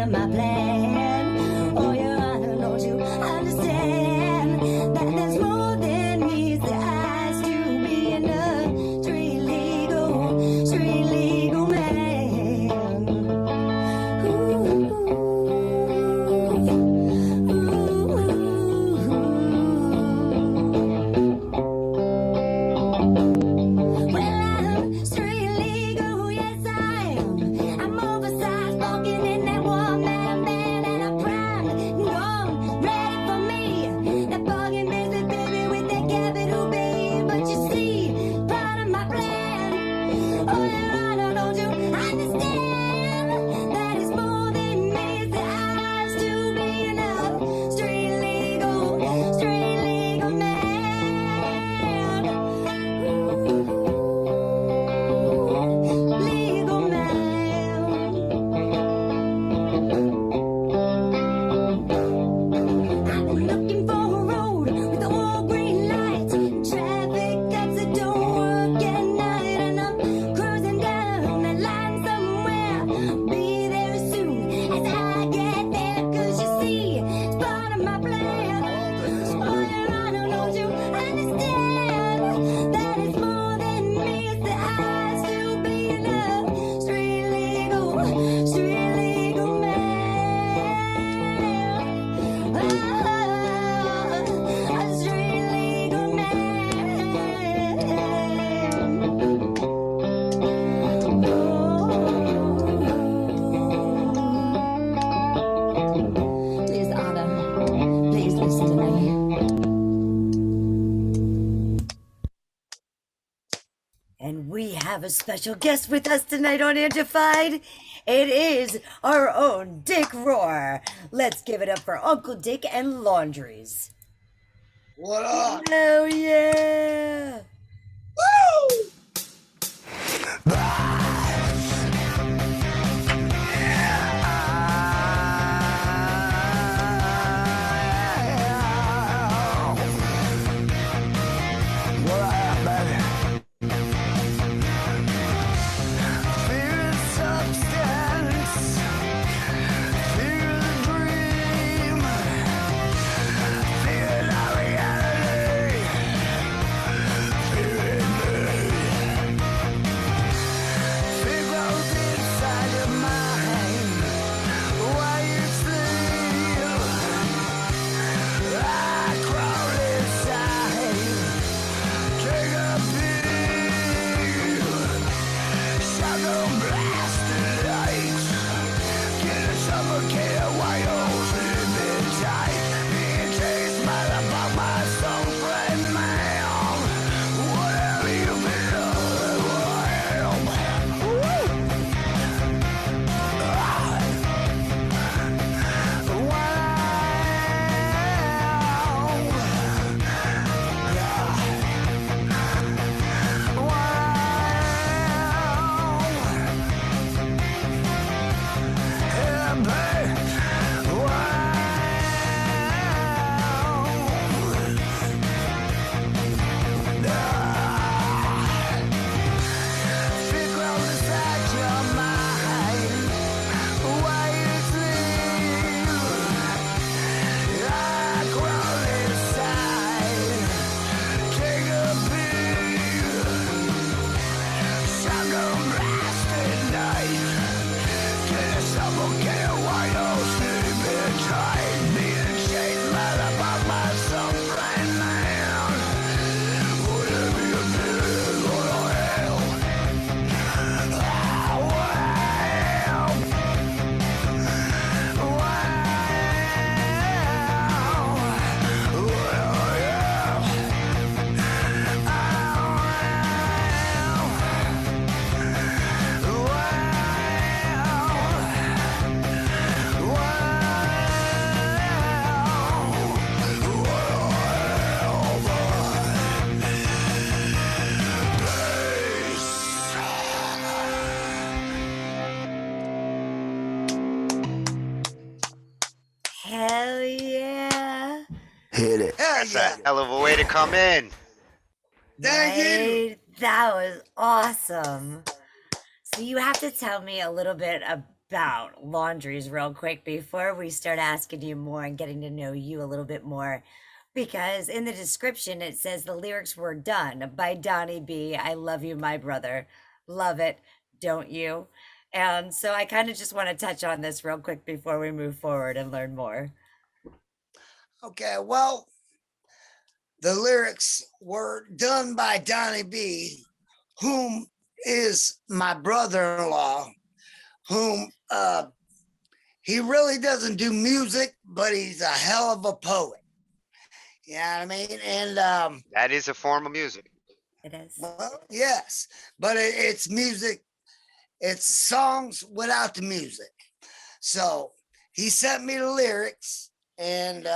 of my plan. Oh, Your Honor, don't you understand that there's more than meets the eyes to being a street legal man. Ooh, Well, I'm street legal, yes I am. I'm oversized, walking in that one-man band, and I'm primed and gone, ready for me. That bugging business, baby, with that capital B. But you see, part of my plan. Oh, Your Honor, don't you understand that it's more than meets the eyes to being a street legal man. Legal man. I've been looking for a road with all green lights, traffic cops that don't work at night, and I'm cruising down that line somewhere. Be there as soon as I get there, 'cause you see, it's part of my plan. Oh, Your Honor, don't you understand that it's more than meets the eyes to being a street legal man? A street legal man. Please, Honor, please listen to me. And we have a special guest with us tonight on Angified. It is our own Dick Roar. Let's give it up for Uncle Dick and Laundries. What up? Hell yeah! Woo! What up, baby? Fear the substance, fear the dream, fear the reality, fear in me. Fear grows inside your mind while you sleep. I crawl inside, take a peek. Shadow blasted lights, get suffocated while you're sleeping tight. Being chased by the bug by some friend, man. Whatever you feel, I am. Hell yeah! Hit it. That's a hell of a way to come in. Thank you. Right? That was awesome. So you have to tell me a little bit about laundries real quick before we start asking you more and getting to know you a little bit more. Because in the description, it says the lyrics were done by Donnie B. I love you, my brother. Love it, don't you? And so I kind of just want to touch on this real quick before we move forward and learn more. Okay, well, the lyrics were done by Donnie B, whom is my brother-in-law, whom he really doesn't do music, but he's a hell of a poet. You know what I mean? And That is a form of music. It is. well, yes, but it's music. It's songs without the music. So he sent me the lyrics, and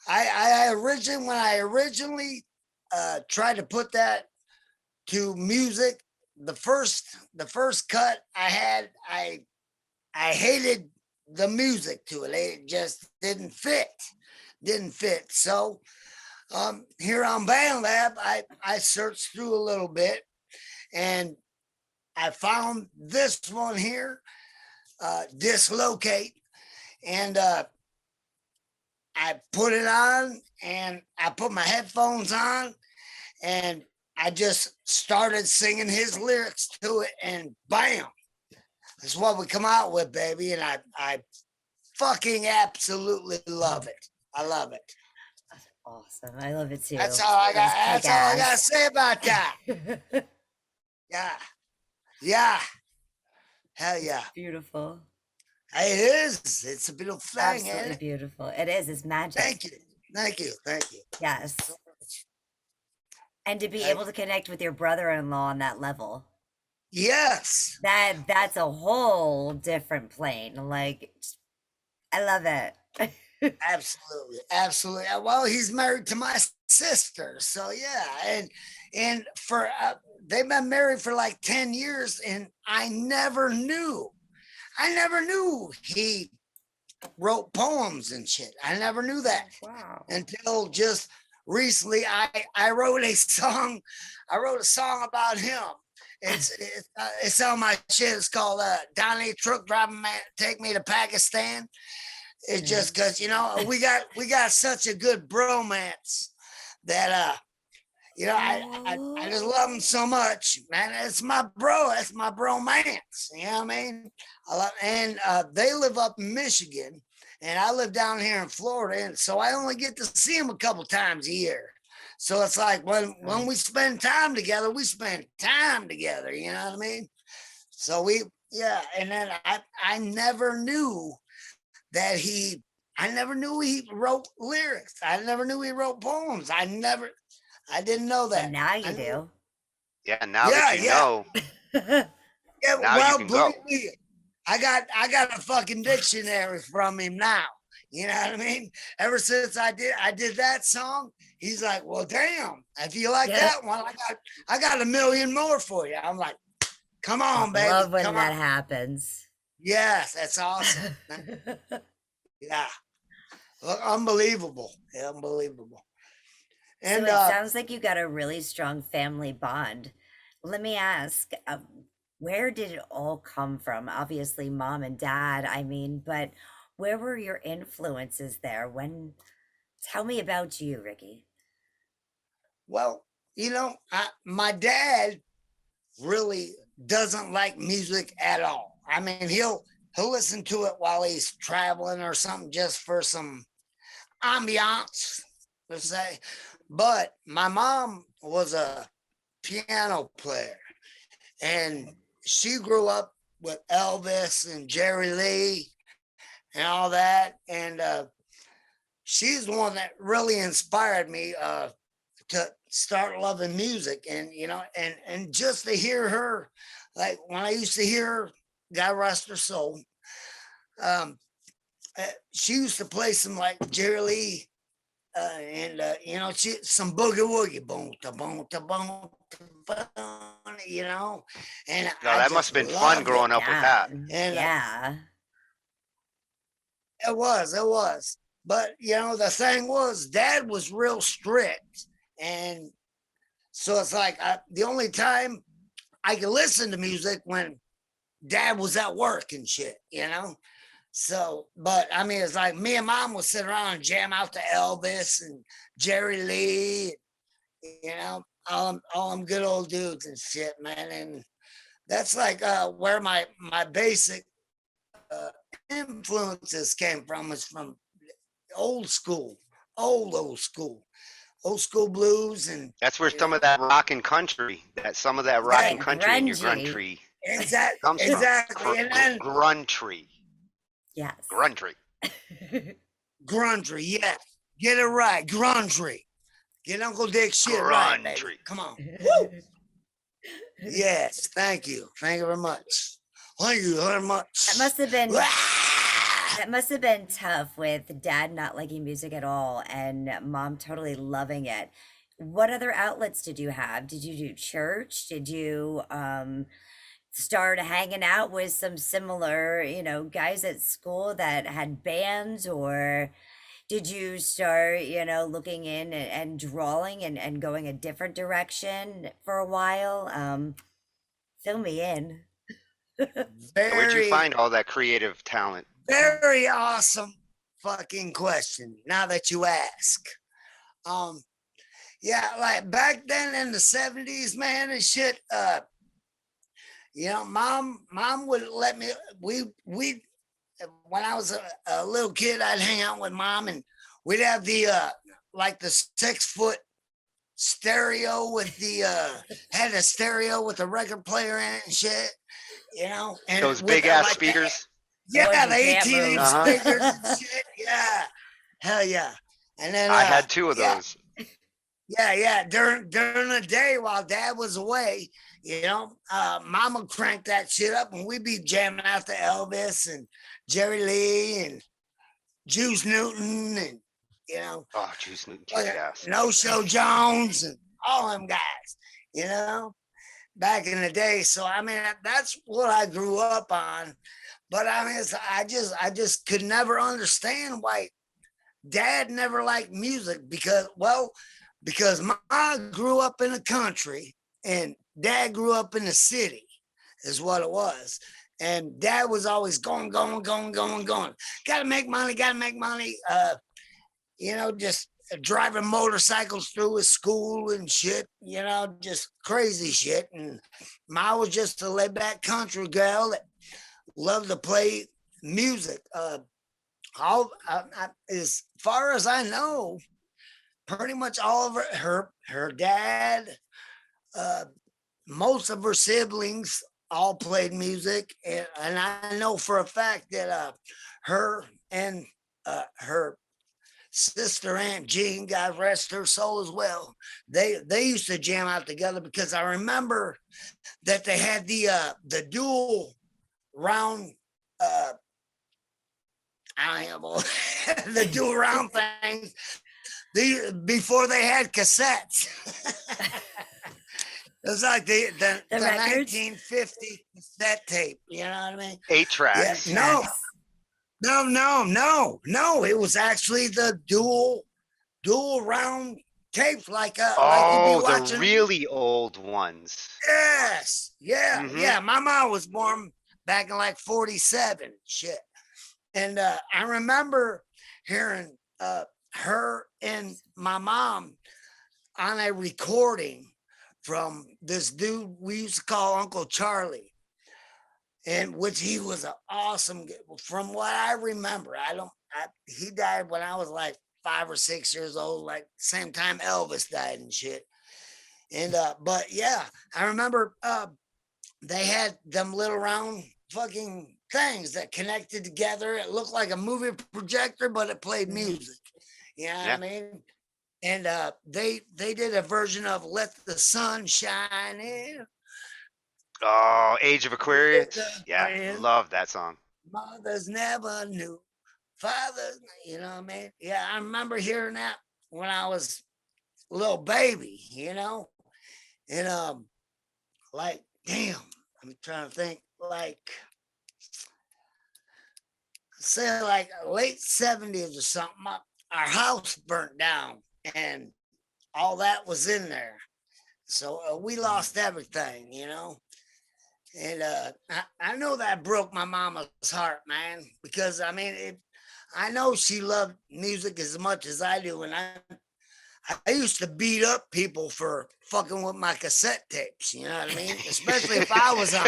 I originally tried to put that to music. The first cut I had, I hated the music to it. It just didn't fit. So here on BandLab, I searched through a little bit, and I found this one here, Dislocate, and I put it on, and I put my headphones on, and I just started singing his lyrics to it, and bam, that's what we come out with, baby. And I fucking absolutely love it. I love it. Awesome. I love it too. That's all I got. That's all I got to say about that. Yeah. Yeah. Hell yeah. Beautiful. It is. It's a beautiful thing. Absolutely beautiful. It is. It's magic. Thank you. Thank you. Thank you. Yes. And to be able to connect with your brother-in-law on that level. Yes. That's a whole different plane. Like, I love it. Absolutely. Absolutely. Well, he's married to my sister. So yeah. And for they've been married for like 10 years, and I never knew he wrote poems and shit. I never knew that. Wow. Until just recently. I wrote a song about him. It's on my shit. It's called Donnie Truck Driving Man Take Me to Pakistan. It's just because, you know, we got such a good bromance that you know, I just love him so much, man. It's my bro. It's my bromance. You know what I mean? They live up in Michigan, and I live down here in Florida, and so I only get to see him a couple times a year. So it's like when we spend time together, we spend time together. You know what I mean? So and then I never knew that he wrote lyrics. I never knew he wrote poems. I didn't know that. And now you do. Yeah, now that you know. Yeah, Now well, you can go. believe me, I got a fucking dictionary from him now. You know what I mean? Ever since I did that song, he's like, well, damn, if you like that one, I got a million more for you. I'm like, come on, baby. I love when come that on. happens. Yes, that's awesome. Yeah. Look, unbelievable. Unbelievable. And so it sounds like you got a really strong family bond. Let me ask, where did it all come from? Obviously, mom and dad, I mean, but where were your influences there? Tell me about you, Ricky. well, you know, my dad really doesn't like music at all. I mean, he'll listen to it while he's traveling or something, just for some ambiance, let's say. But my mom was a piano player, and she grew up with Elvis and Jerry Lee and all that. And she's the one that really inspired me to start loving music. And, you know, and just to hear her, like when I used to hear her, God rest her soul, she used to play some like Jerry Lee, you know, some boogie woogie, boom, ta boom, ta boom, you know. And No, that must have been fun growing up with that. And Yeah. it was. But you know, the thing was, Dad was real strict, and so it's like the only time I could listen to music when dad was at work and shit, you know. So, but I mean, it's like me and mom would sit around and jam out to Elvis and Jerry Lee, you know, all them good old dudes and shit, man. And that's like where my basic uh, influences came from, is from old school, old school, old school blues, and That's where you some know, of that rock and country, some of that rock yeah, and That country in your grungy. gruntry comes from. exactly, and then Gruntry. Yes. Gruntry. grungery, yeah, get it right, grungery, get Uncle Dick shit right, baby, Gruntry. come on, woo, yes, thank you very much, thank you very much. That must have been Ah! that must have been tough with dad not liking music at all and mom totally loving it. What other outlets did you have? Did you do church? Did you start hanging out with some similar, guys at school that had bands, or did you start, looking in and drawing and going a different direction for a while? Fill me in. Where'd you Very find all that creative talent? very awesome fucking question, now that you ask. um yeah, like back then in the 70s, man, and shit, mom would let me, we when I was a little kid, I'd hang out with mom, and we'd have the like the 6 foot stereo with the had a stereo with a record player in it and shit, and Those with big ass like speakers. The ones yeah, you the can't 18 inch move. Uh-huh. speakers and shit, yeah, hell yeah. And then I had 2 of yeah, those. yeah. During the day while dad was away, mama cranked that shit up, and we'd be jamming out to Elvis and Jerry Lee and Juice Newton, and you know, Oh, Juice Newton uh, kicked ass. No Show Jones and all them guys, you know, back in the day. So I mean, that's what I grew up on. But I mean, I just could never understand why dad never liked music, because ma grew up in the country and dad grew up in the city, is what it was. And dad was always going. Gotta make money, gotta make money. Just driving motorcycles through his school and shit, just crazy shit. And ma was just a laid back country girl that loved to play music. As far as I know, pretty much all of her dad, uh, most of her siblings all played music, and I know for a fact that her and her sister Aunt Jean, God rest her soul as well, they used to jam out together, because I remember that they had the dual round I don't know the dual round things before they had cassettes. It was like the records? 1950 cassette tape. You know what I mean? 8 Yeah. tracks. No. It was actually the dual round tapes, like you'd Oh, be the watching. really old ones. Yes. Yeah. Mhm. Yeah. My mom was born back in like 47. Shit. And I remember hearing her and my mom on a recording from this dude we used to call Uncle Charlie, and which he was an awesome. From what I remember, he died when I was like 5 or 6 years old, like same time Elvis died and shit. And but yeah, I remember they had them little round fucking things that connected together. It looked like a movie projector, but it played music. You know what I Yeah. mean? And they did a version of "Let the Sun Shine In." Oh, Age of Aquarius. Yeah, Friend, love that song. mothers never knew, fathers. You know what I mean? Yeah, I remember hearing that when I was a little baby. And like, damn, I'm trying to think, like, say like late 70s or something. Our house burnt down, and all that was in there. So we lost everything. And I know that broke my mama's heart, man, because I mean, I know she loved music as much as I do, and I used to beat up people for fucking with my cassette tapes. You know what I mean? Especially if I was on.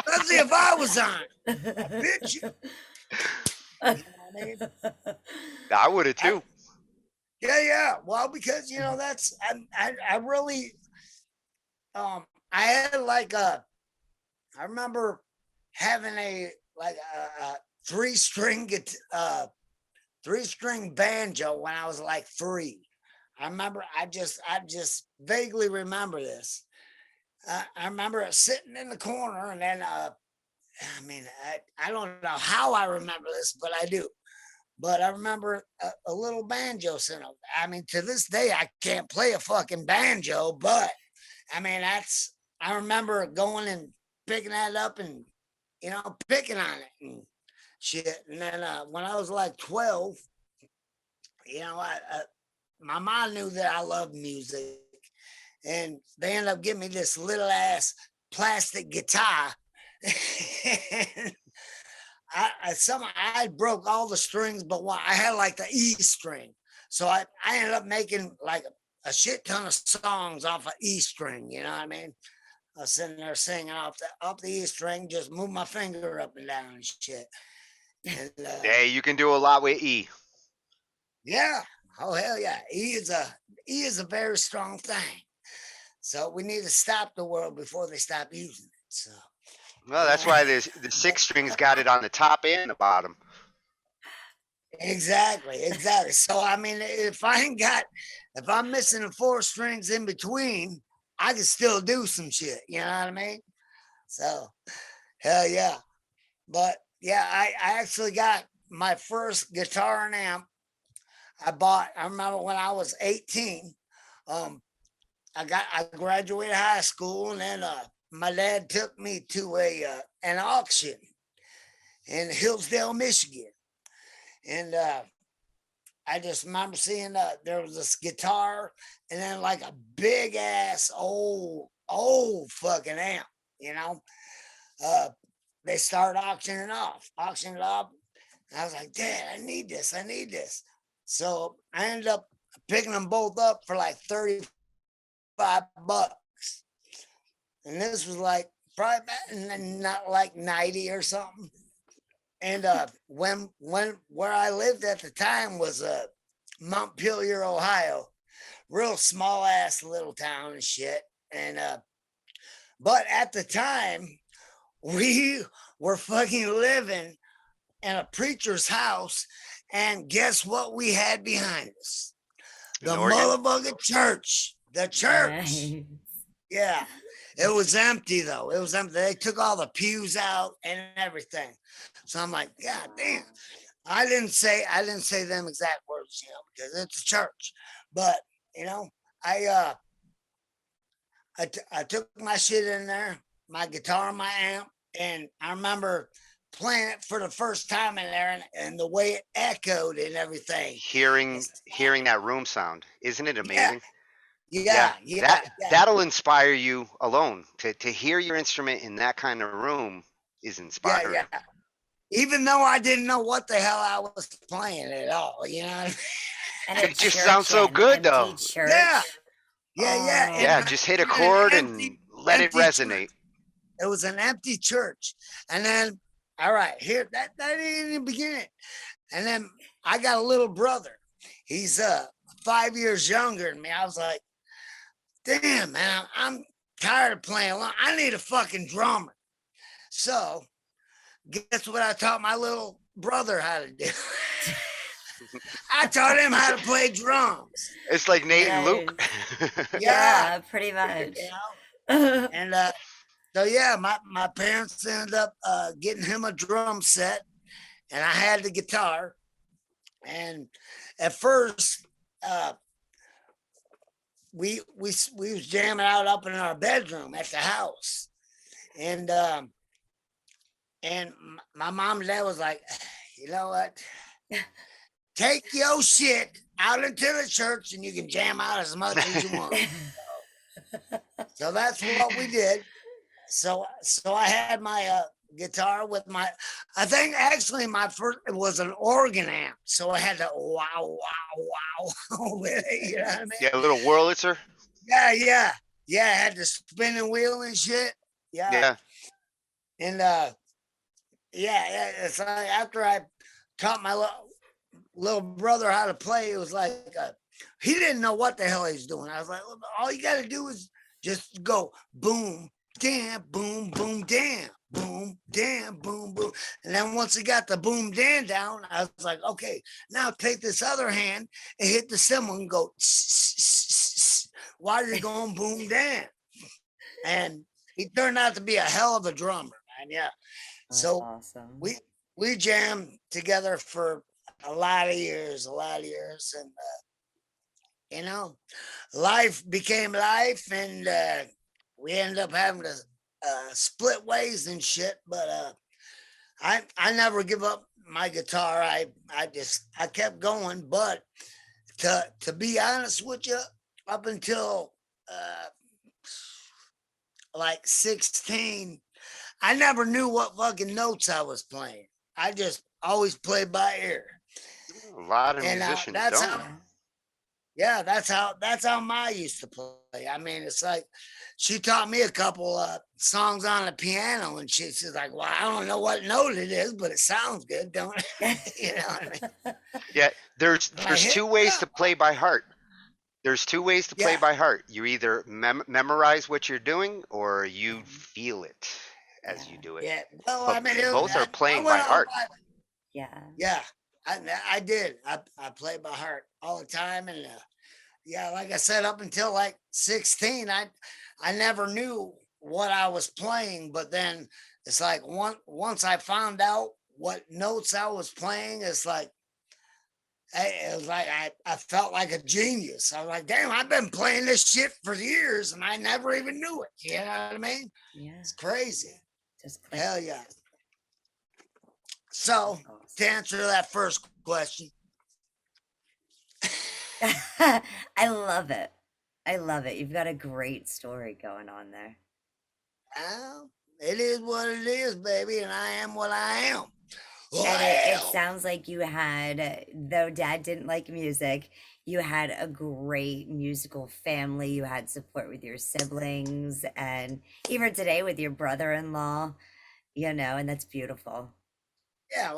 Especially if I was on. I bitch you. You know what I mean? I would have I, too. yeah. Well, because you know that's I really I had like I remember having a like a three string banjo when I was like 3. I remember I just vaguely remember this. I remember it sitting in the corner, and then I mean I don't know how I remember this, but I do. But I remember a little banjo sitting. I mean, to this day I can't play a fucking banjo, but I mean I remember going and picking that up and picking on it and shit. And then when I was like 12, my mom knew that I loved music, and they ended up giving me this little ass plastic guitar. I broke all the strings but one. I had like the E string, so I ended up making like a shit ton of songs off of E string. You know what I mean? I was sitting there singing off the E string, just move my finger up and down and shit. And Hey, you can do a lot with E. yeah, oh hell yeah, E is a very strong thing. So we need to stop the world before they stop using it. So Well, that's why the 6 strings got it on the top and the bottom. exactly. So I mean, if I'm missing the 4 strings in between, I can still do some shit. You know what I mean? So hell yeah. But yeah, I actually got my first guitar and amp. I remember when I was 18. Um, I graduated high school, and then my dad took me to an auction in Hillsdale, Michigan, and I just remember seeing there was this guitar, and then like a big ass old fucking amp, you know. Uh, they started auctioning it off. And I was like, Dad, I need this. So I ended up picking them both up for like $35. And this was like probably not like 90 or something. And when where I lived at the time was Montpelier, Ohio, real small ass little town and shit. And but at the time we were fucking living in a preacher's house, and guess what we had behind us? The motherfucking church. The church. Nice. Yeah. It was empty though. It was empty. They took all the pews out and everything. So I'm like, God damn. I didn't say them exact words, because it's a church. But you know, I I took my shit in there, my guitar, my amp, and I remember playing it for the first time in there, and the way it echoed and everything. Hearing that room sound, isn't it amazing? Yeah. That'll inspire you alone to hear your instrument in that kind of room is inspiring. Yeah. Even though I didn't know what the hell I was playing at all, you know. And It just sounds so good, though. Church. Yeah. Yeah, just hit a chord and let it resonate. Church. It was an empty church, and then all right, here that ain't in the beginning, and then I got a little brother. He's 5 years younger than me. I was like, damn man, I'm tired of playing along. I need a fucking drummer. So guess what I taught my little brother how to do? I taught him how to play drums. It's like Nate and Luke. Yeah, pretty much. And so yeah, my parents ended up getting him a drum set, and I had the guitar. And at first, we was jamming out up in our bedroom at the house, and my mom and dad was like, you know what? Take your shit out into the church, and you can jam out as much as you want. So that's what we did. so I had my guitar with my, I think actually my first, it was an organ amp, so I had to wow with it, you know what I mean? Yeah, a little Wurlitzer. Yeah, I had the spinning wheel and shit. Yeah. Yeah. And it's like after I taught my little brother how to play, it was like he didn't know what the hell he was doing. I was like, all you got to do is just go boom, damn, boom, boom, damn, boom, damn, boom, boom. And then once he got the boom, damn down, I was like, okay, now take this other hand and hit the cymbal and go while you're going boom, damn. And he turned out to be a hell of a drummer, man. Yeah. That's So awesome. we jammed together for a lot of years, and life became life, and we ended up having to split ways and shit. But I never give up my guitar. I kept going. But to be honest with you, up until like 16, I never knew what fucking notes I was playing. I just always played by ear. A lot of And musicians that's don't. that's how Ma used to play. I mean, it's like she taught me a couple songs on the piano, and she's like, "Well, I don't know what note it is, but it sounds good, don't it?" You know what I mean? Yeah, there's I hit two ways it to up. play by heart. There's two ways to play Yeah, by heart. You either memorize what you're doing, or you feel it as you Yeah. do it. yeah. Well, I But mean, both are I playing by went on heart. by, Yeah. yeah, I did. I played by heart all the time, and yeah, like I said, up until like 16, I never knew what I was playing. But then it's like once I found out what notes I was playing, it's like it was like I felt like a genius. I was like, damn, I've been playing this shit for years and I never even knew it. You know what I mean? Yeah. It's crazy. Just click. Hell yeah. So That's awesome. to answer that first question, I love it. I love it. You've got a great story going on there. well, it is what it is, baby, and I am what I am. And it Well, sounds like you had, though dad didn't like music, you had a great musical family. You had support with your siblings and even today with your brother-in-law, and that's beautiful. yeah,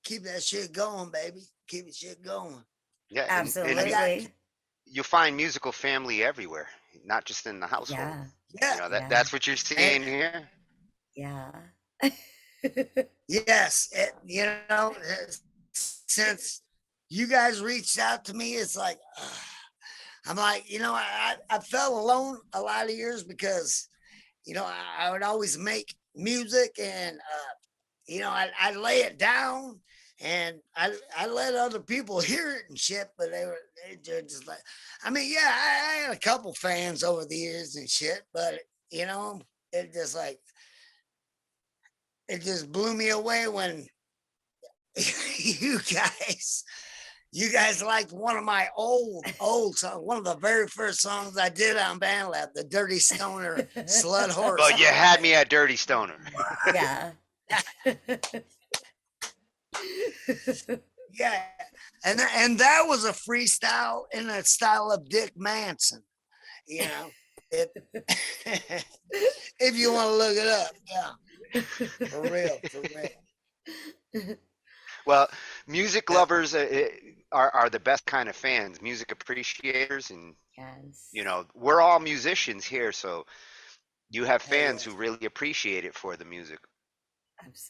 keep that shit going, baby. Keep the shit going. Yeah, and I got, Absolutely. you find musical family everywhere, not just in the household. Yeah. yeah, That Yeah. that's what you're and seeing here. Yeah. yes, since you guys reached out to me, it's like I'm like, I felt alone a lot of years because I would always make music, and I lay it down, and I let other people hear it and shit, but they're just like, I mean, yeah, I had a couple fans over the years and shit, but it just like it just blew me away when you guys you guys liked one of my old songs, one of the very first songs I did on Band Lab, the Dirty Stoner Slut Horse Well, you song, had man. me at Dirty Stoner. Yeah. Yeah, and that was a freestyle in the style of Dick Manson. You know, it, if you want to look it up, yeah, for real, for real. Well, music Yeah, lovers are the best kind of fans, music appreciators, and Yes. we're all musicians here, so you have hell fans yeah. who really appreciate it for the music.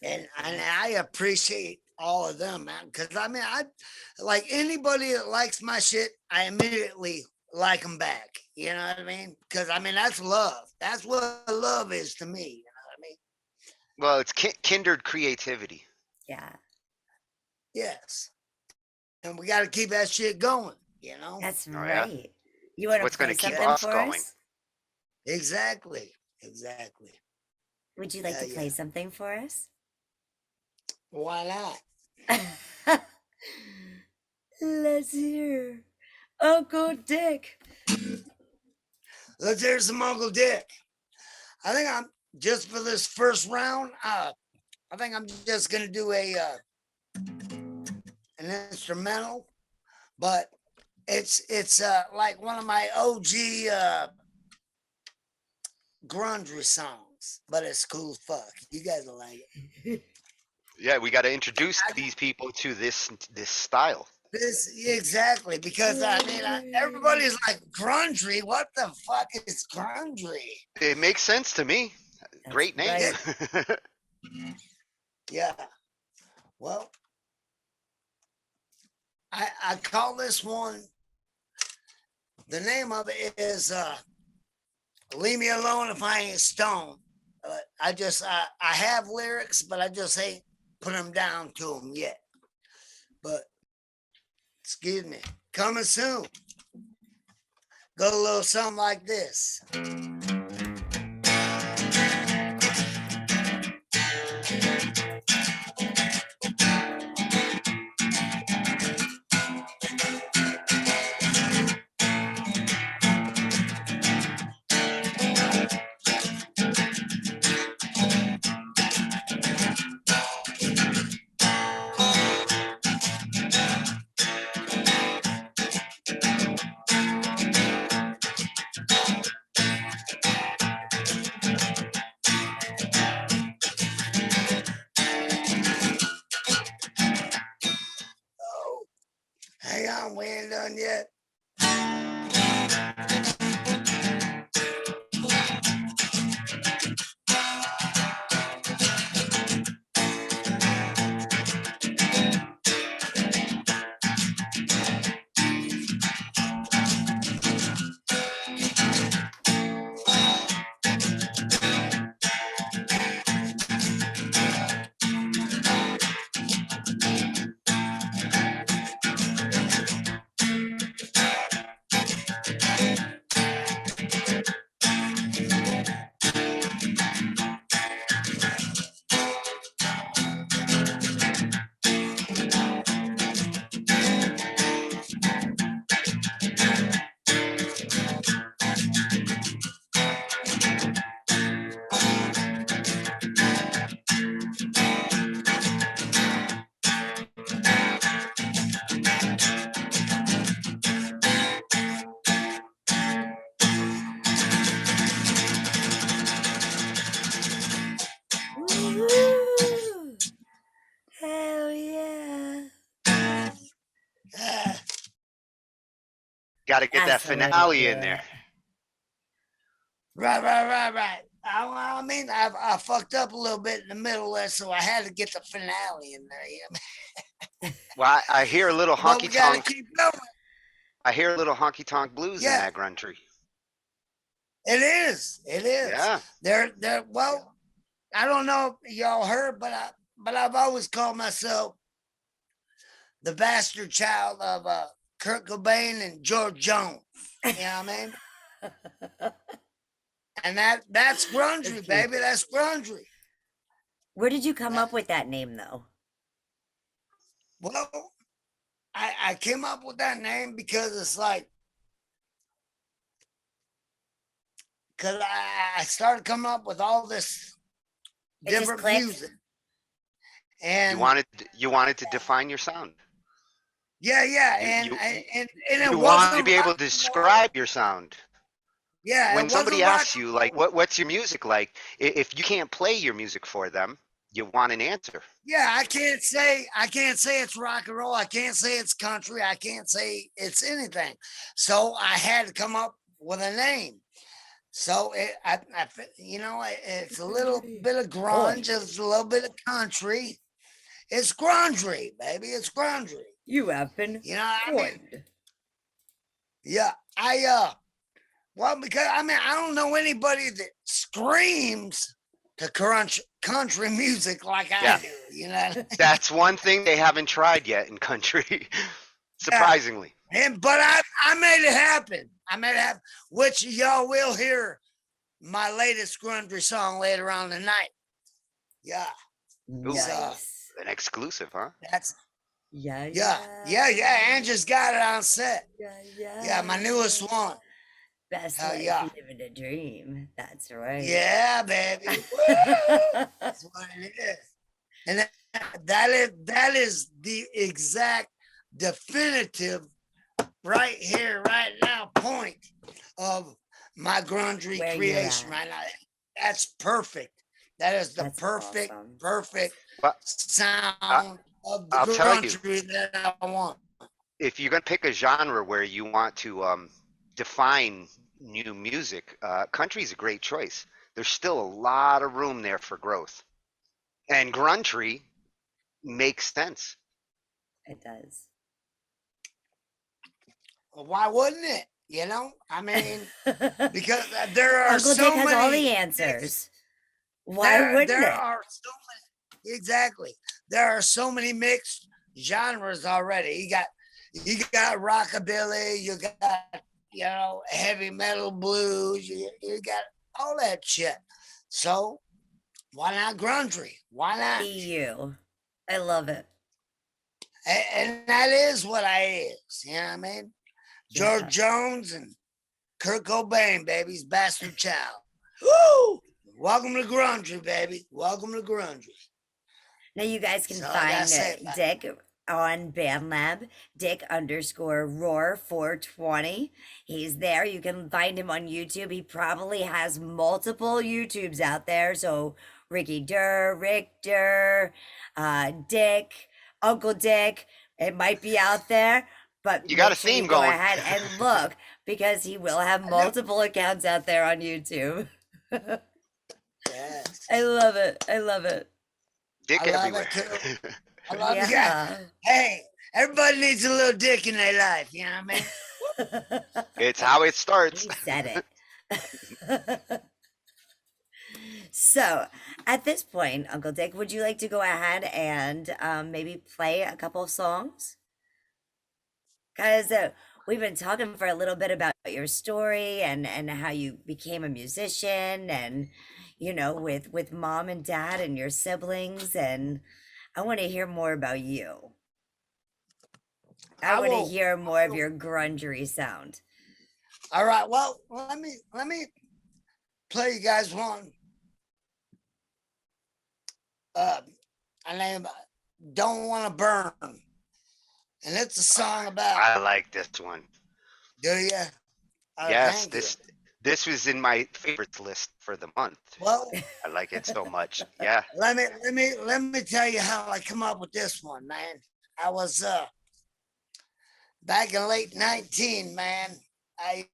And Absolutely. I appreciate all of them, man. Because I mean, I like anybody that likes my shit, I immediately like them back. You know what I mean? Because I mean, that's love. That's what love is to me. You know what I mean? Well, it's kindred creativity. Yeah. Yes. And we got to keep that shit going. You know? That's Oh yeah, right. You it's want what's to going play to keep something us for going. us? Exactly. Exactly. Would you like to Yeah, play yeah. something for us? Why not? Let's hear Uncle Dick. Let's hear some Uncle Dick. I think just for this first round, I think I'm just gonna do an instrumental, but it's like one of my OG grunge songs, but it's cool as fuck. You guys will like it. Yeah, we got to introduce these people to this style. This exactly because everybody's like grungy. What the fuck is grungy? It makes sense to me. That's Great name. right. Yeah. Well, I call this one. The name of it is "Leave Me Alone If I Ain't Stoned." I have lyrics, but I just ain't put them down to them yet. But excuse me, coming soon. Go a little something like this. Oh, hang on, we ain't done yet. Woo! Hell yeah. Ah, Got to get that That's the way to finale do in there. it. right. I mean, I fucked up a little bit in the middle there, so I had to get the finale in there. Yeah. Well, I hear a little But we honky gotta tonk. keep going. I hear a little honky tonk blues in Yeah. that grungery. It is. It is. Yeah. They're well, I don't know if y'all heard, but I've always called myself the bastard child of Kurt Cobain and George Jones. You know what I mean? And that's grungery, That's baby. That's grungery. Where did you come up with that name, though? Well, I came up with that name because it's like because I started coming up with all this It just different clicked? music. And You wanted to define your sound. yeah, You and you it wanted to wasn't be able rock to and roll. describe your sound. Yeah, When it somebody wasn't rock asks and you roll. like what's your music like, if you can't play your music for them, you want an answer. Yeah, I can't say it's rock and roll. I can't say it's country. I can't say it's anything. So I had to come up with a name. So it's a little bit of grunge, it's a little bit of country. It's grungery, baby. It's grungery. You have been You know what I mean? coined. Yeah. Well, because I don't know anybody that screams to country music like I Yeah. do. You know. That's one thing they haven't tried yet in country. Surprisingly. But I made it happen. I made it happen, which y'all will hear my latest grungery song later on tonight. Yeah, Nice. An exclusive, huh? that's Yeah. yeah. Angie's got it on set. Yeah. Yeah, my newest one. Best Hell life yeah. living a dream. That's right. Yeah, baby. Woo! That's what it is. And that is the exact definitive right here, right now point of my grungery Where you're creation at. right now. That's perfect. That is the That's perfect, awesome. perfect But sound of the I'll tell you, grungery that I want. if you're gonna pick a genre where you want to define new music, country is a great choice. There's still a lot of room there for growth, and grungery makes sense. It does. Well, why wouldn't it? You know, I mean, because there are Uncle Dick so has all the many answers. Why wouldn't there it? are so many, exactly. There are so many mixed genres already. You got rockabilly, you got heavy metal blues, you got all that shit. So why not grungery? Why not? EU. I love it. And that is what I is. You know what I mean? George Yeah. Jones and Kurt Cobain, baby's bastard child. Woo! Welcome to grungery, baby. Welcome to grungery. Now you guys can So I gotta find say about it. Dick on BandLab, Dick_Roar420. He's there. You can find him on YouTube. He probably has multiple YouTubes out there. So Ricky Durr, Rick Durr, Dick, Uncle Dick. It might be out there, but You got make a sure you theme go going. ahead and look because he will have multiple accounts out there on YouTube. Yes. I love it. I love it. Dick I love everywhere. it too. I love it. Yeah. Hey, everybody needs a little dick in their life. You know what I mean? It's how it starts. He said it. So, at this point, Uncle Dick, would you like to go ahead and maybe play a couple of songs? Because we've been talking for a little bit about your story and how you became a musician and with mom and dad and your siblings, and I want to hear more about you. I I want to will. hear more of your grungery sound. All right. Well, let me play you guys one. I name "Don't Want to Burn," and it's a song about. I like this one. Do you? Yes, Thank you. this was in my favorites list for the month. Well, I like it so much. Yeah. let me tell you how I come up with this one, man. I was back in late 19, man. I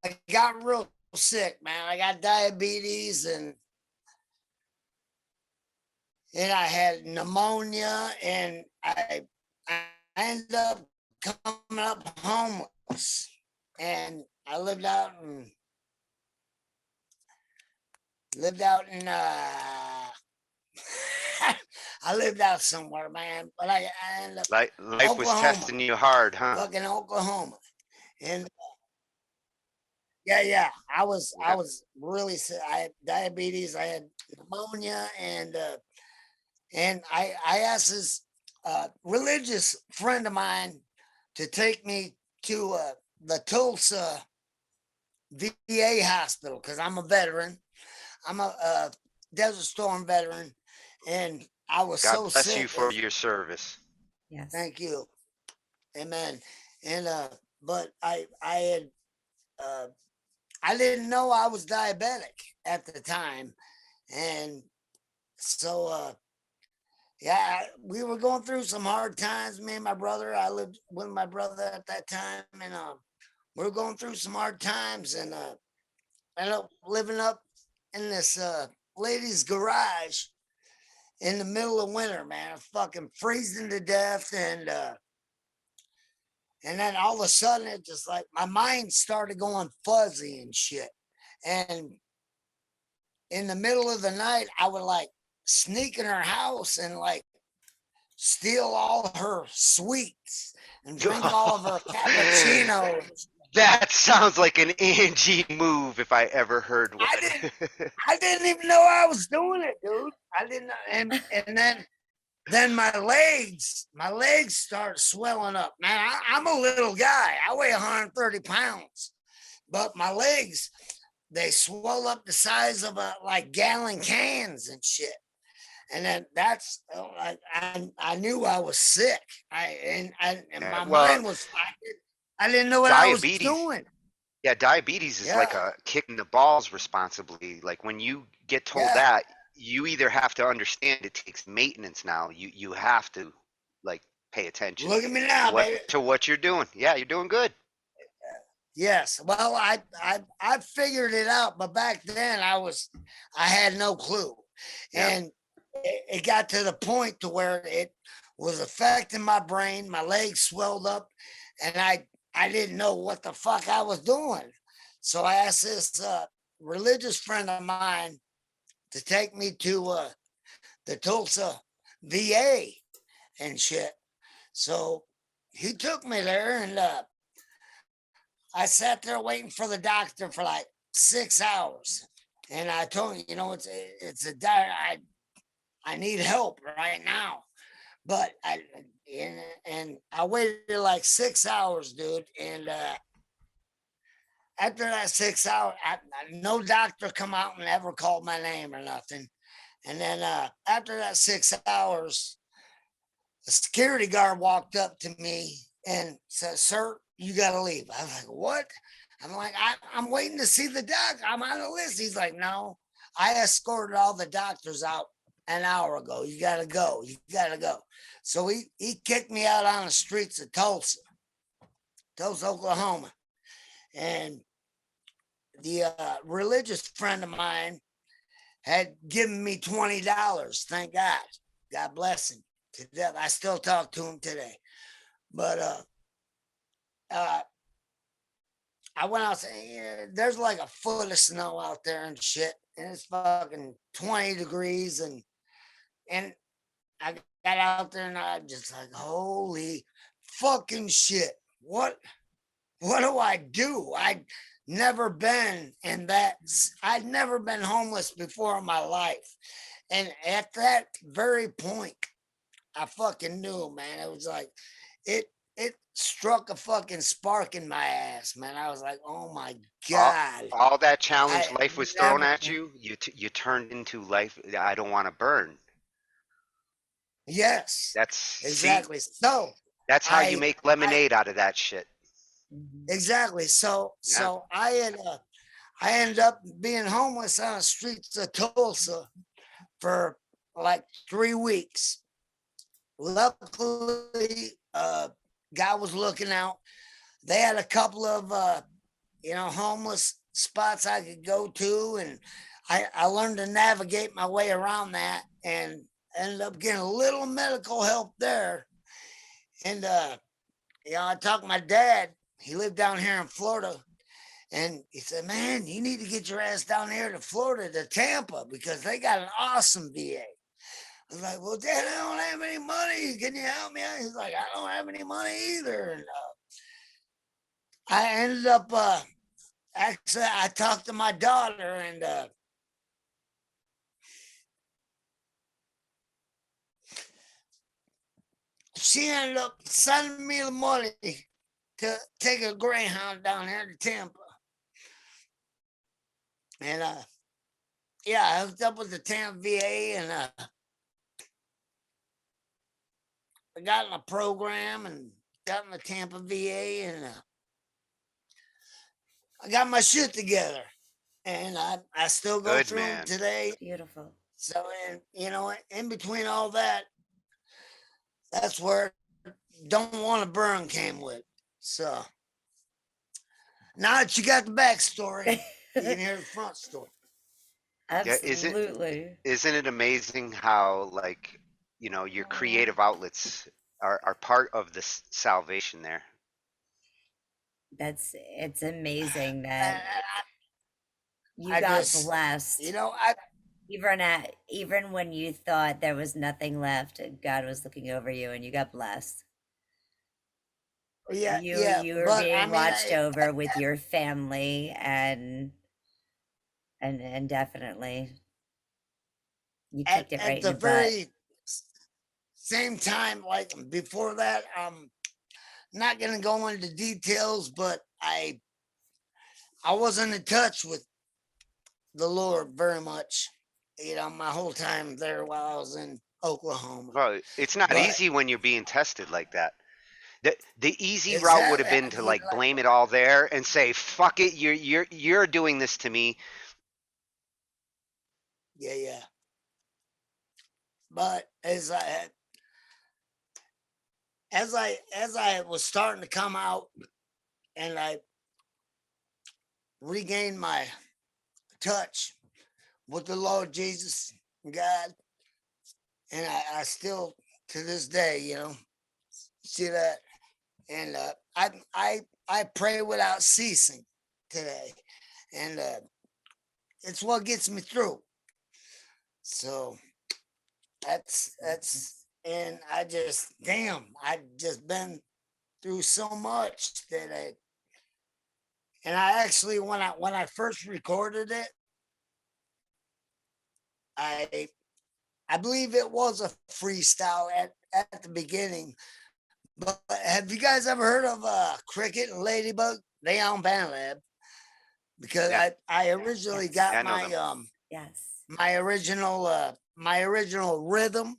I got real sick, man. I got diabetes and I had pneumonia and I ended up coming up homeless. And I lived out in I lived out somewhere, man. But I ended up Life was Oklahoma, testing you hard, huh? fucking Oklahoma. And yeah, I was Yeah. really sick. I had diabetes, I had pneumonia, and I asked this religious friend of mine to take me to the Tulsa VA hospital because I'm a veteran. I'm a Desert Storm veteran, and I was God so bless sick. you for your service. Yes. Thank you, amen. And but I had I didn't know I was diabetic at the time, and so yeah, we were going through some hard times. Me and my brother, I lived with my brother at that time, and we were going through some hard times, and ended up living up in this lady's garage in the middle of winter, man, fucking freezing to death, and then all of a sudden it just like my mind started going fuzzy and shit, and in the middle of the night I would like sneak in her house and like steal all her sweets and drink all of her cappuccinos. That sounds like an Angie move if I ever heard one. I didn't even know I was doing it, dude. I didn't know. And then then my legs start swelling up. Man, I'm a little guy. I weigh 130 pounds, but my legs, they swell up the size of like gallon cans and shit. And then that's I knew I was sick. And my Well, mind was I didn't know what I was diabetes. doing. Yeah, diabetes is like Yeah, a kick in the balls responsibly. Like when you get told yeah. that, you either have to understand it takes maintenance now. You have to like pay attention Look at me now, baby. to what you're doing. Yeah, you're doing good. Yes. Well, I figured it out, but back then I had no clue. Yeah. And it got to the point to where it was affecting my brain. My legs swelled up, and I didn't know what the fuck I was doing. So I asked this religious friend of mine to take me to the Tulsa VA and shit. So he took me there, and I sat there waiting for the doctor for like 6 hours. And I told him, it's a dire. I need help right now. But and I waited like 6 hours, dude. And after that 6 hours, no doctor come out and ever called my name or nothing. And then after that 6 hours, a security guard walked up to me and said, "Sir, you got to leave." I was like, "What?" I'm like, I'm waiting to see the doc. I'm on the list. He's like, "No, I escorted all the doctors out an hour ago. You got to go. You got to go." So he kicked me out on the streets of Tulsa, Oklahoma. And the religious friend of mine had given me $20. Thank God. God bless him to death. I still talk to him today. But I went out saying, yeah, there's like a foot of snow out there and shit. And it's fucking 20 degrees. And I got out there and I just like, holy fucking shit. What do I do? I'd never been in that. I'd never been homeless before in my life. And at that very point, I fucking knew, man. It was like, it struck a fucking spark in my ass, man. I was like, oh my God. All that challenge life was thrown never, at you, you turned into life. I don't want to burn. yes, That's see, exactly. So that's how you I, make I, lemonade out of that shit. exactly. So, Yeah. I ended up being homeless on the streets of Tulsa for like 3 weeks. Luckily, God was looking out. They had a couple of homeless spots I could go to, and I learned to navigate my way around that, and ended up getting a little medical help there. And I talked to my dad. He lived down here in Florida, and he said, "Man, you need to get your ass down here to Florida, to Tampa, because they got an awesome VA." I was like, "Well, Dad, I don't have any money. Can you help me out?" He's like, "I don't have any money either." And I ended up actually I talked to my daughter, and she ended up sending me the money to take a Greyhound down here to Tampa. And I hooked up with the Tampa VA, and I got in a program and got in the Tampa VA, and I got my shit together. And I still go Good through them man. today. Beautiful. So, and in between all that, that's where Don't Want to Burn came with. So now that you got the backstory, you can hear the front story. Yeah, Absolutely. isn't it amazing how like your creative outlets are part of this salvation there? It's amazing And that you I got just, blessed. Even when you thought there was nothing left, God was looking over you and you got blessed. You were but I being mean, watched over with your family and definitely you kicked it right at in the the butt. very same time, like before that, not gonna go into details, but I wasn't in touch with the Lord very much, my whole time there while I was in Oklahoma. Well, it's not But easy when you're being tested like that. The easy route would have exactly, been I to mean, like like, blame it all there and say, "Fuck it, you're doing this to me." yeah, yeah. But as I was starting to come out and I regained my touch with the Lord Jesus, God, and I still to this day, see that, and I pray without ceasing today, and it's what gets me through. So and I just been through so much that I actually when I first recorded it, I I believe it was a freestyle at the beginning. But have you guys ever heard of Cricket and Ladybug? They on BandLab, because Yeah, I originally Yes. yeah, got I know them. Yes. my original rhythm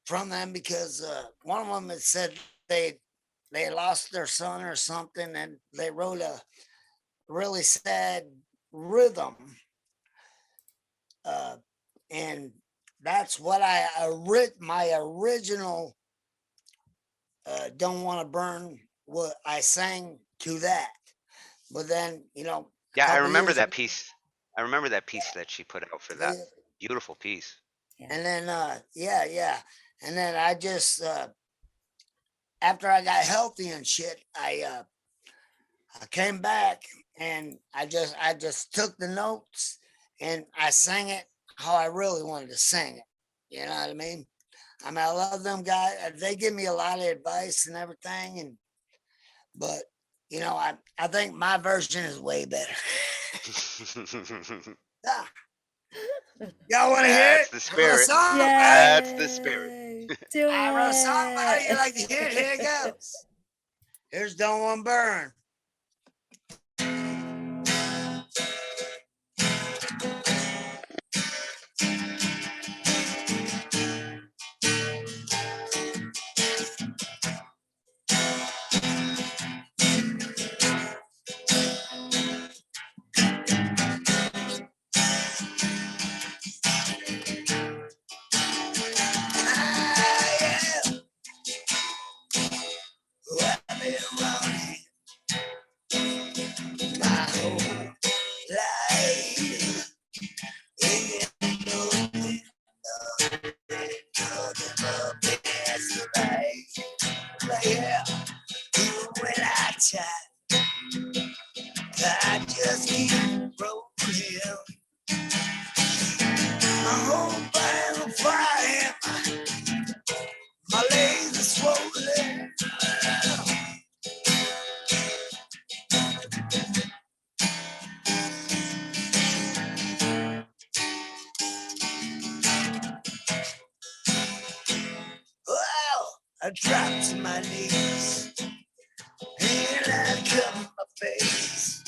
from them, because one of them had said they lost their son or something, and they wrote a really sad rhythm, uh, and that's what my original "Don't Want to Burn." What I sang to that, but then a Yeah, I couple remember years, that piece. I remember that piece that she put out for couple that years beautiful piece. Yeah. and then yeah, and then I just after I got healthy and shit, I came back and I just took the notes and I sang it how I really wanted to sing it. You know what I mean? I love them guys. They give me a lot of advice and everything, but I think my version is way better. Ah, y'all want to hear That's it? the I wrote a spirit. song about it. That's the spirit. Yay! Do I wrote a song about it. You it. like to hear it? Here it goes. Here's "Don't Want to Burn." Ah, yeah. Well, I've been running my whole life. Ain't nothing, nothing but best life. But yeah, even when I try, I just keep rolling. My whole body on fire, my legs are swollen. Well, I dropped to my knees and I cover my face.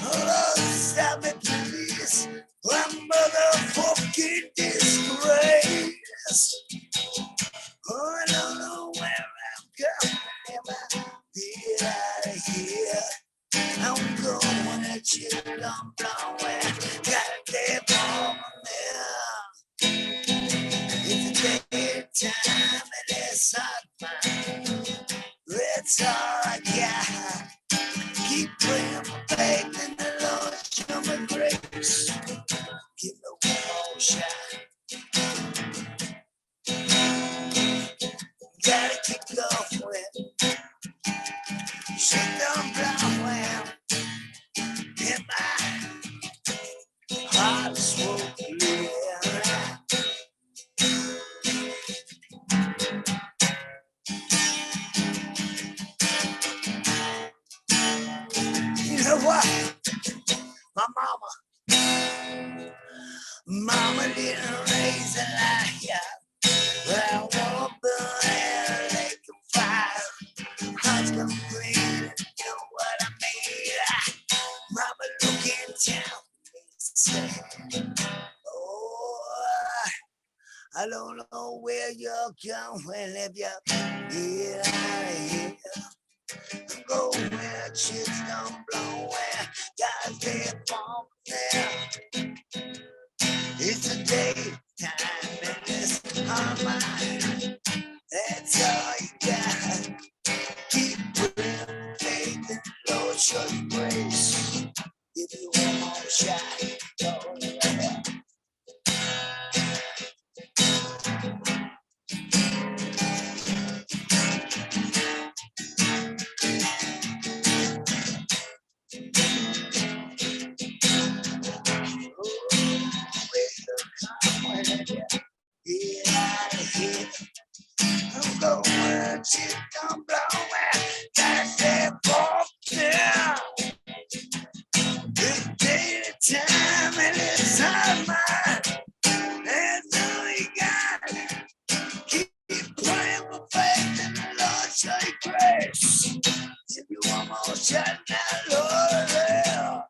Oh, stop it, please. I'm motherfucking disgrace. Oh, I don't know where I'm going. If I get out of here, I'm going to chill on blowing. Got a day for it's a day time and it's hot fine. It's all I got. Keep praying my faith in the Lord, show me grace. Give me one more shot. Gotta keep going. Shit don't blow well. In my heart is swollen. I want the air they can fire. Hearts come clean, you know what I mean. Mama look in town, they say, oh, I don't know where you're going if you get out of here. Go where chips don't blow, where guys get from there. It's a daytime and it's online. That's all you got. Keep putting faith in the Lord, show you grace. Give you one more shot. Go there. Get out of here. I'm going to come blowing. That's that fall down. It's daytime and it's hot mine. That's all you got. Keep praying for faith in the Lord, show you grace. Give you one more shot now, Lord. Yeah.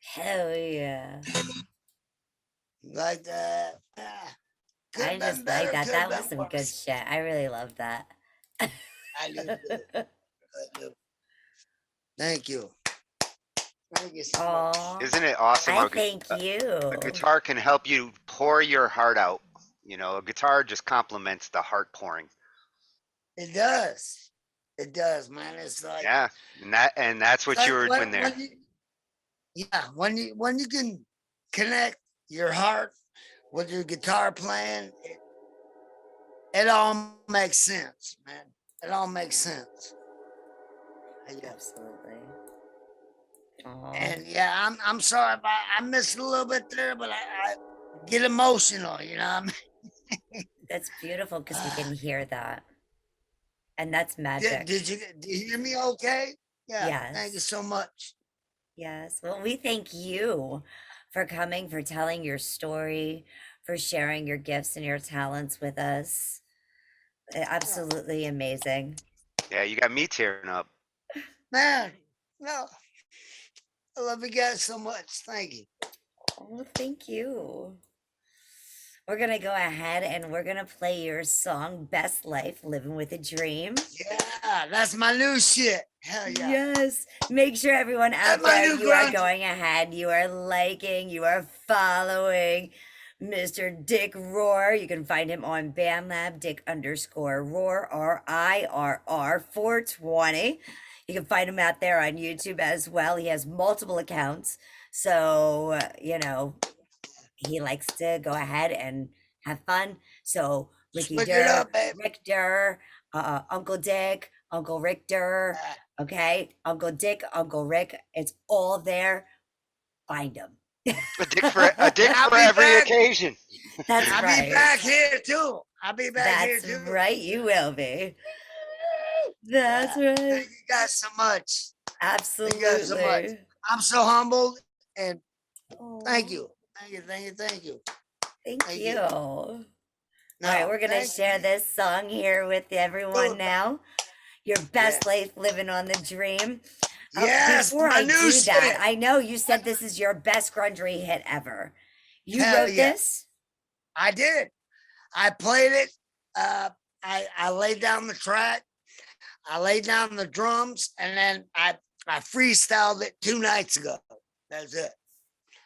Hell yeah. Like that. Ah, could I have been just like better, that. could That have was been some good worse. shit. I really love that. I do too. I do. Thank you. Thank you so much. Aw, Isn't it awesome I how thank a you. guitar can help you pour your heart out? You know, a guitar just complements the heart pouring. It does. It does, man. It's like Yeah, and that's it's what you like were doing there. when you can connect your heart with your guitar playing, it all makes sense, man. It all makes sense. Yeah. Absolutely. Aw. And yeah, I'm sorry if I missed a little bit there, but I get emotional, you know what I mean? That's beautiful because we can hear that. And that's magic. Did you hear me okay? Yeah, thank you Yes. so much. Yes. Well, we thank you for coming, for telling your story, for sharing your gifts and your talents with us. Absolutely amazing. Yeah, you got me tearing up. Man, no, I love you guys so much. Thank you. Oh, thank you. We're going to go ahead and we're going to play your song, Best Life Living with a Dream. Yeah, that's my new shit. Hell yeah. Yes. Make sure everyone out That's my there, new you are grunge. going ahead, you are liking, you are following Mr. Dick Roar. You can find him on BandLab, Dick_Roar, RIRR 420. You can find him out there on YouTube as well. He has multiple accounts. So, he likes to go ahead and have fun. So Ricky Switch it up, Durr, babe. Rick Durr, Uncle Dick, Uncle Rick Durr, okay? Uncle Dick, Uncle Rick, it's all there. Find them. A dick for I'll be every back. occasion. That's I'll right. be back here too. I'll be back here That's too. right. You will be. That's Yeah. right. Thank you guys so much. Absolutely. Thank you guys so much. I'm so humbled and thank Aw, you. Thank you. Thank you. Thank you. Thank Thank you. you. All No, right, we're gonna thank share you. this song here with everyone Good. now. Your best Yes. life living on the dream. Yes, Before my I new do that, shit. I know you said this is your best grungery hit ever. You Hell wrote yeah. this? I did. I played it. I laid down the track. I laid down the drums, and then I freestyled it 2 nights ago. That's it.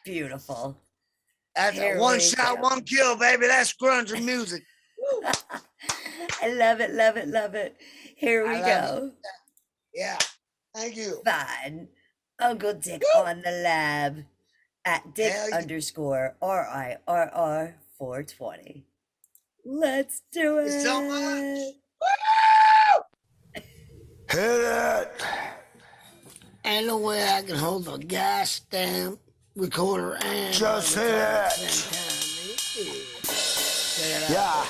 Beautiful. That's Here one we shot, go. one kill, baby. That's grunge music. I love it, love it, love it. Here we I love it. go. Yeah. Thank you. Fine. Uncle Dick on the lab at Dick Hell yeah. underscore RIRR 420. Let's do Thank you so much. it. Woo! Hit it. Ain't no way I can hold the goddamn recorder and Just hit it. Yeah.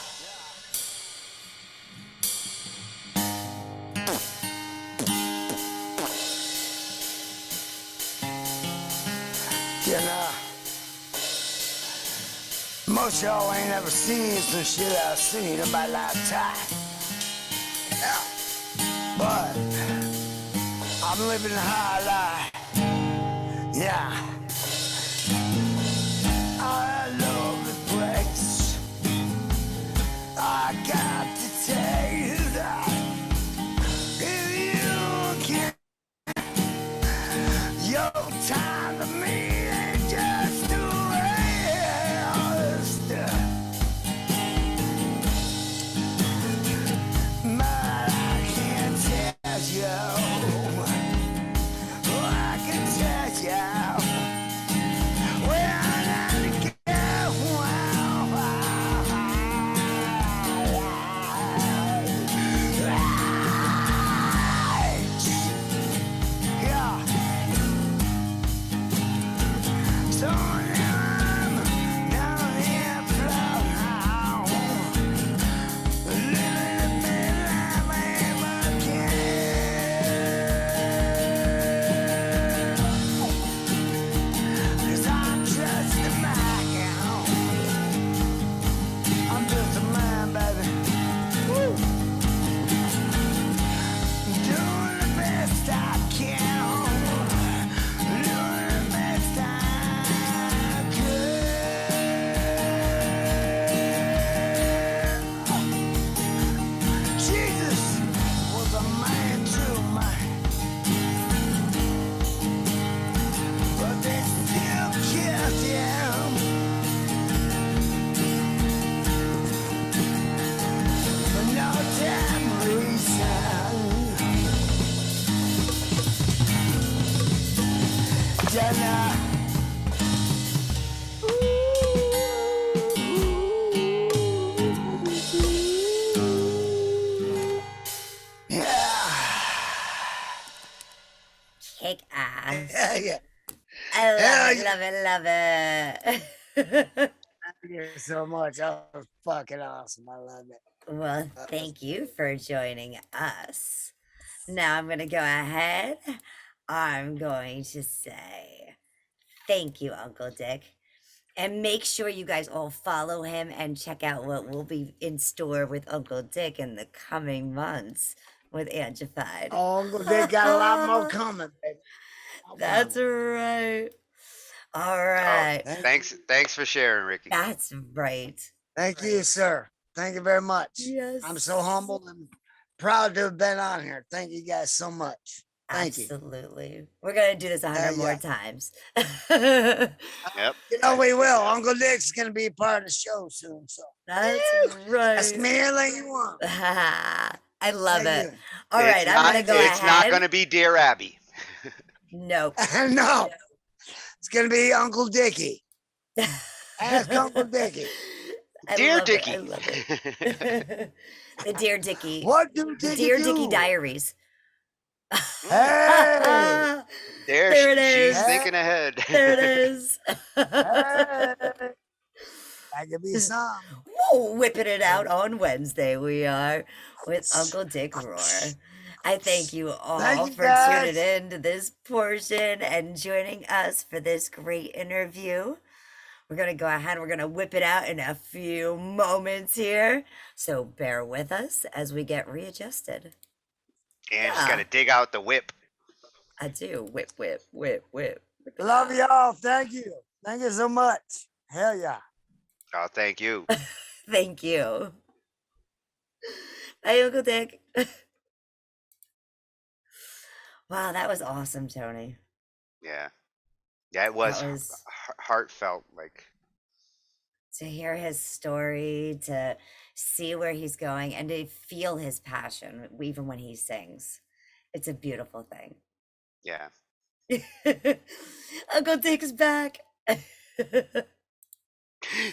You know, most y'all ain't ever seen some shit I've seen in my lifetime. Yeah. But I'm living a high life. Yeah. I love the place. I got to tell you that if you can, your time to me ain't just a waste. Man, I can't tell you. I can tell you. Where I gotta go. Yeah. So now I'm down here proud. Living the midlife I'm again. 'Cause I'm just a man. I'm just a man, baby. Woo. Doing the best I can. Doing the best I can. Jesus was a man too, man. But they still killed him. For no damn reason. Jenna. Yeah. Kick ass. Yeah, yeah. I love Hell it, yeah. love it, love it. Thank you so much. That was fucking awesome. I love it. Well, thank you for joining us. Now I'm going to go ahead. I'm going to say thank you, Uncle Dick. And make sure you guys all follow him and check out what will be in store with Uncle Dick in the coming months with Angified. Oh, Uncle Dick got a lot more coming, baby. That's right. All right. Thanks for sharing, Ricky. That's right. Thank you, sir. Thank you very much. Yes. I'm so humbled and proud to have been on here. Thank you guys so much. Thank you. Absolutely. We're going to do this 100 more yeah. times. Yep. You know we will. Uncle Dick's gonna be a part of the show soon. So That's ask right. me anything you want. I love Thank it. All right, I'm going to go It's not ahead. going to be Dear Abby. Nope. No, it's gonna be Uncle Dickie. Ask Uncle Dickie. Dear love Dickie. It. I love it. The Dear Dickie. What do The Dickie Dear do? Dickie Diaries. Hey, There it She's is. thinking ahead. There it is. hey. That could be some. Woo, whipping it out on Wednesday. We are with Uncle Dick Roar. I thank you all Thank you, for guys. tuning in to this portion and joining us for this great interview. We're going to go ahead. We're going to whip it out in a few moments here. So bear with us as we get readjusted. And just got to dig out the whip. I do. Whip, whip, whip, whip. Whip it Love out. y'all. Thank you. Thank you so much. Hell yeah. Oh, thank you. Thank you. Bye, Uncle Dick. Wow, that was awesome, Tony. Yeah. Yeah, it That was was heartfelt. Like, to hear his story, to see where he's going, and to feel his passion, even when he sings. It's a beautiful thing. yeah. Uncle Dick's back.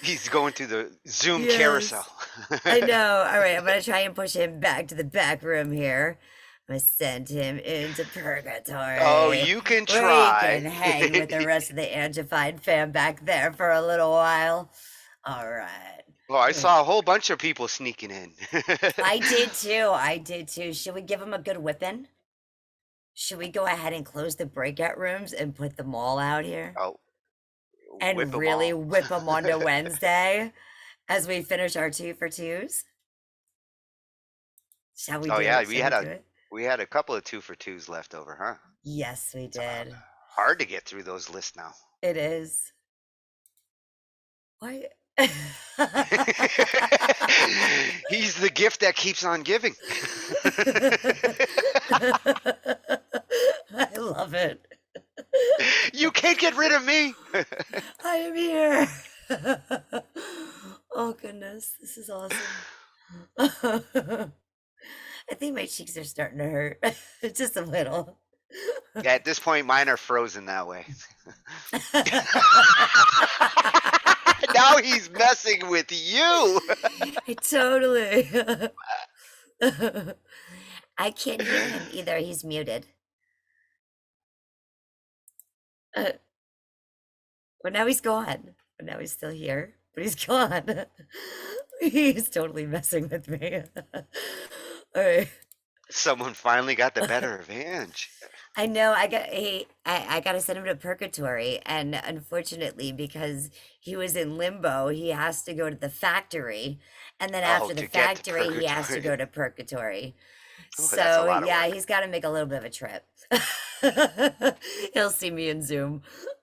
He's going through the Zoom carousel. Yes, I know. All right, I'm gonna try and push him back to the back room here. I'm gonna send him into purgatory. Oh, you can Where try. he can hang with the rest of the Angified fam back there for a little while. All right. Well, I saw a whole bunch of people sneaking in. I did too. I did too. Should we give him a good whipping? Should we go ahead and close the breakout rooms and put them all out here? Oh, And whip 'em really all. whip them onto Wednesday as we finish our 2 for 2s? Shall we Oh do yeah, it? Shall we do it? we had a couple of 2 for 2s left over, huh? Yes, we did. Hard to get through those lists now. It is. Why? He's the gift that keeps on giving. I love it. You can't get rid of me. I am here. Oh goodness, this is awesome. I think my cheeks are starting to hurt. Just a little. Yeah, at this point, mine are frozen that way. Now he's messing with you. Totally. I can't hear him either. He's muted. But now he's gone. But now he's still here. But he's gone. He's totally messing with me. All right. Someone finally got the better of Ange. I know I got to send him to purgatory, and unfortunately, because he was in limbo, he has to go to the factory, and then Oh, after the to get to factory, he has to purgatory. go to purgatory. Oh, that's a lot So of yeah, work. he's got to make a little bit of a trip. He'll see me in Zoom.